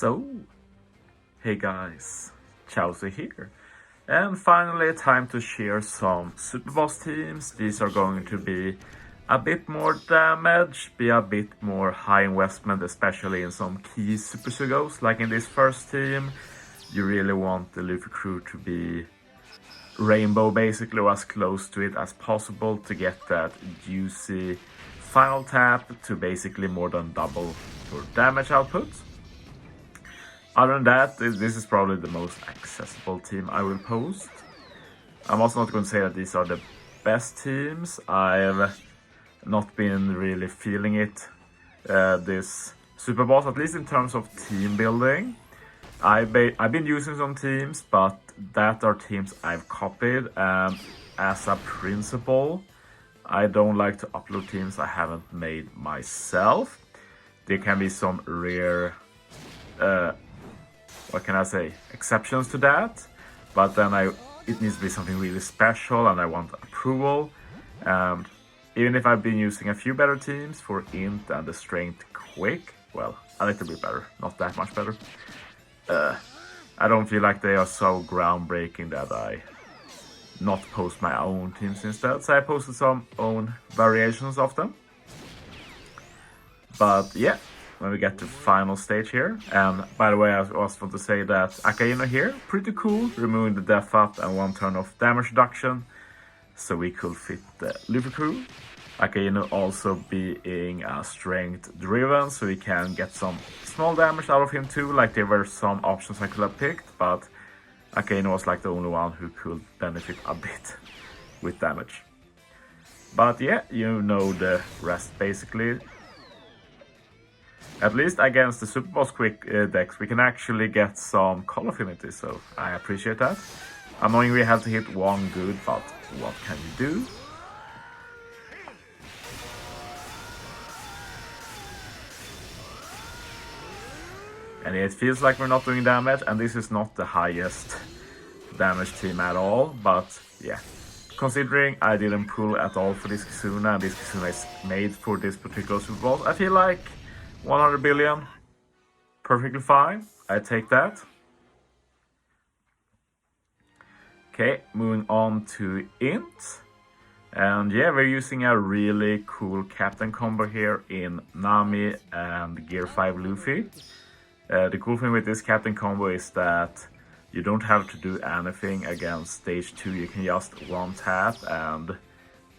So, hey guys, Chauzu here. And finally time to share some Super Boss teams. These are going to be a bit more damage, be a bit more high investment, especially in some key Super Sugos. Like in this first team, you really want the Luffy crew to be rainbow basically, or as close to it as possible to get that juicy final tap to basically more than double your damage output. Other than that, this is probably the most accessible team I will post. I'm also not going to say that these are the best teams. I've not been really feeling it this Super Boss, at least in terms of team building. I've been using some teams, but that are teams I've copied, and as a principle, I don't like to upload teams I haven't made myself. There can be some rare what can I say, exceptions to that, but then it needs to be something really special and I want approval. Even if I've been using a few better teams for int and the strength quick, well, a little bit better, not that much better, I don't feel like they are so groundbreaking that I not post my own teams instead, so I posted some own variations of them. But yeah, when we get to final stage here. And by the way, I also want to say that Akainu here, pretty cool, removing the death up and one turn of damage reduction, so we could fit the Luffy crew. Akainu also being strength driven, so we can get some small damage out of him too. Like there were some options I could have picked, but Akainu was like the only one who could benefit a bit with damage. But yeah, you know the rest basically. At least against the Super Boss quick decks, we can actually get some call affinity, so I appreciate that. Annoying we have to hit one good, but what can you do? And it feels like we're not doing damage, and this is not the highest damage team at all, but yeah. Considering I didn't pull at all for this Kizuna, and this Kizuna is made for this particular Super Boss, I feel like 100 billion, perfectly fine, I take that. Okay, moving on to int. And yeah, we're using a really cool captain combo here in Nami and Gear 5 Luffy. The cool thing with this captain combo is that you don't have to do anything against stage 2, you can just one tap and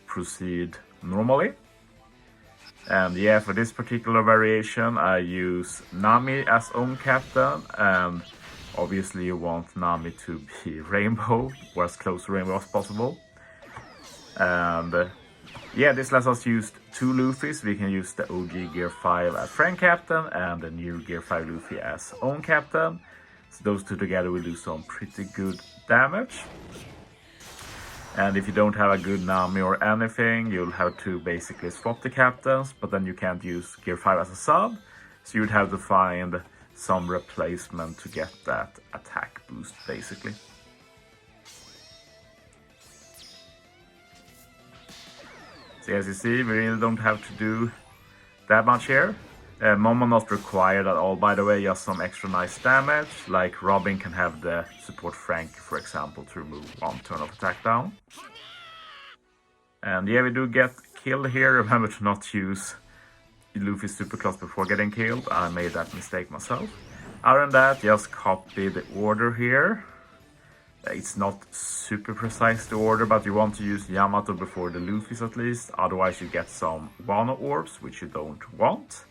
proceed normally. And yeah, for this particular variation, I use Nami as own captain, and obviously you want Nami to be rainbow, or as close to rainbow as possible. And yeah, this lets us use two Luffys. We can use the OG Gear 5 as friend captain and the new Gear 5 Luffy as own captain. So those two together will do some pretty good damage. And if you don't have a good Nami or anything, you'll have to basically swap the captains, but then you can't use Gear 5 as a sub, so you'd have to find some replacement to get that attack boost, basically. So as you see, we really don't have to do that much here. Momo not required at all, by the way, just some extra nice damage, like Robin can have the support Frank, for example, to remove one turn of attack down. And yeah, we do get killed here. Remember to not use Luffy's superclass before getting killed, I made that mistake myself. Other than that, just copy the order here. It's not super precise the order, but you want to use Yamato before the Luffys at least, otherwise you get some Wano orbs, which you don't want.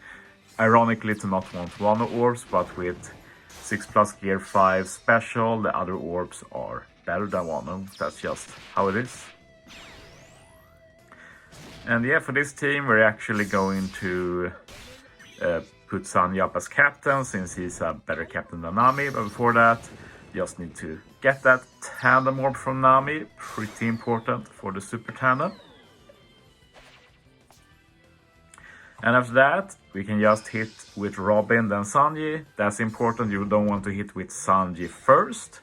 Ironically to not want Wano orbs, but with 6+ Gear 5 special, the other orbs are better than Wano. That's just how it is. And yeah, for this team we're actually going to put Sanji up as captain, since he's a better captain than Nami. But before that, you just need to get that tandem orb from Nami, pretty important for the super tandem. And after that, we can just hit with Robin, then Sanji. That's important, you don't want to hit with Sanji first,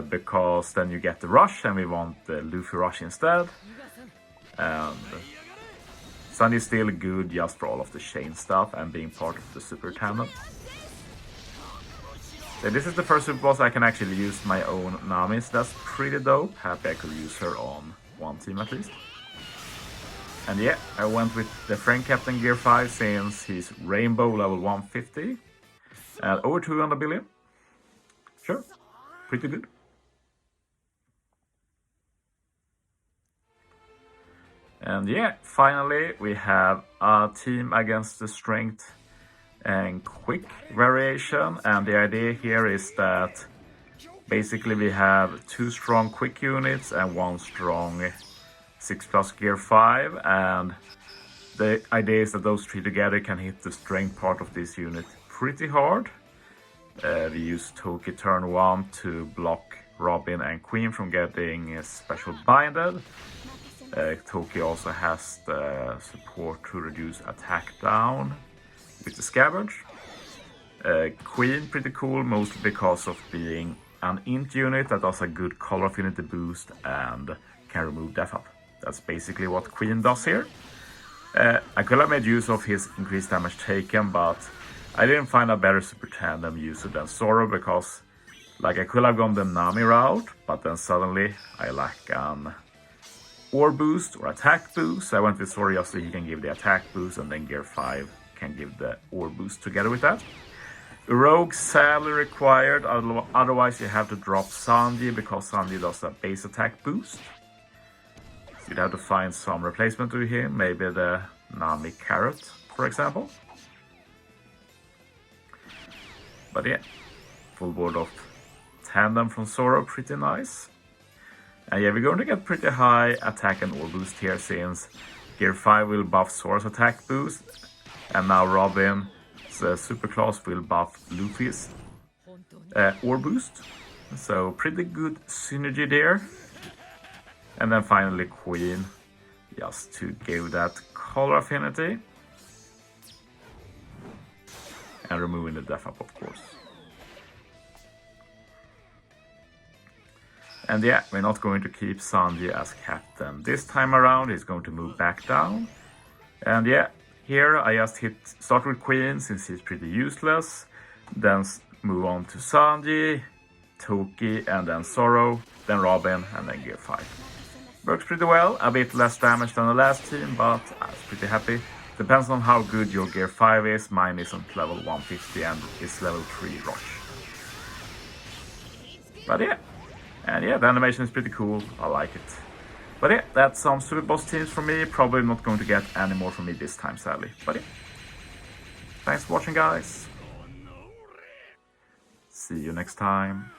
because then you get the rush, and we want the Luffy rush instead. And Sanji is still good just for all of the chain stuff and being part of the super tandem. So this is the first super boss I can actually use my own Nami, so that's pretty dope. Happy I could use her on one team at least. And yeah, I went with the Friend Captain Gear 5 since he's Rainbow level 150. And over 200 billion. Sure, pretty good. And yeah, finally we have a team against the strength and quick variation. And the idea here is that basically we have 2 strong quick units and 1 strong 6+ Gear 5, and the idea is that those 3 together can hit the strength part of this unit pretty hard. We use Toki turn 1 to block Robin and Queen from getting special binded. Toki also has the support to reduce attack down with the Scabbard. Queen pretty cool, mostly because of being an int unit that does a good color affinity boost and can remove death up. That's basically what Queen does here. I could have made use of his increased damage taken, but I didn't find a better super tandem user than Zoro, because like I could have gone the Nami route, but then suddenly I lack an ore boost or attack boost. So I went with Zoro just so he can give the attack boost, and then Gear 5 can give the ore boost together with that. Rogue sadly required, otherwise you have to drop Sanji, because Sanji does a base attack boost. You'd have to find some replacement to him, maybe the Nami Carrot, for example. But yeah, full board of tandem from Zoro, pretty nice. And yeah, we're going to get pretty high attack and ore boost here, since Gear 5 will buff Zoro's attack boost, and now Robin's super class will buff Luffy's ore boost. So pretty good synergy there. And then finally Queen, just to give that color affinity. And removing the death up, of course. And yeah, we're not going to keep Sanji as captain this time around. He's going to move back down. And yeah, here I just start with Queen since he's pretty useless. Then move on to Sanji, Toki, and then Zoro, then Robin, and then Gear 5. Works pretty well, a bit less damage than the last team, but I was pretty happy. Depends on how good your Gear 5 is. Mine isn't level 150 and is level 3 rush. But yeah, and yeah, the animation is pretty cool, I like it. But yeah, that's some super boss teams for me. Probably not going to get any more from me this time, sadly. But yeah, thanks for watching, guys. See you next time.